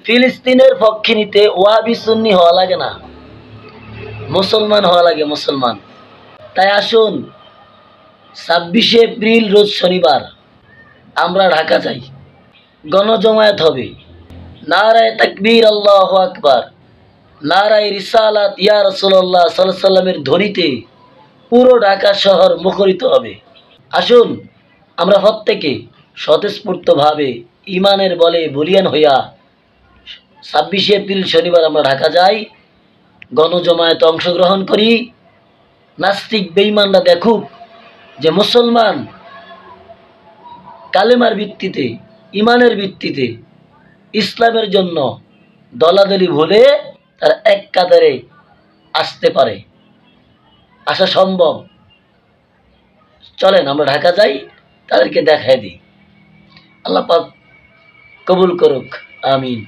ফিলিস্তিনের পক্ষে নিতে ওয়াহাবি সুন্নি হওয়া লাগে না, মুসলমান হওয়া লাগে, মুসলমান। তাই আসুন 26শে এপ্রিল রোজ শনিবার আমরা ঢাকা যাই, গণজমায়েত হবে। নারায়ে তাকবীর, আল্লাহু আকবার, নারায়ে রিসালাত ইয়া রাসূলুল্লাহ সাল্লাল্লাহু আলাইহি সাল্লামের ধ্বনিতে পুরো ঢাকা শহর মুখরিত হবে। আসুন আমরা প্রত্যেকে স্বতঃস্ফূর্তভাবে ইমানের বলে বলিয়ান হইয়া 26শে এপ্রিল শনিবার আমরা ঢাকা যাই, গণজমায়েতে অংশগ্রহণ করি। নাস্তিক বেঈমানরা দেখুক যে মুসলমান কালেমার ভিত্তিতে, ইমানের ভিত্তিতে ইসলামের জন্য দলাদলি ভুলে তারা এক কাতারে আসতে পারে, আসা সম্ভব। চলেন আমরা ঢাকা যাই, তাদেরকে দেখাই দিই। আল্লাহ পাক কবুল করুক, আমিন।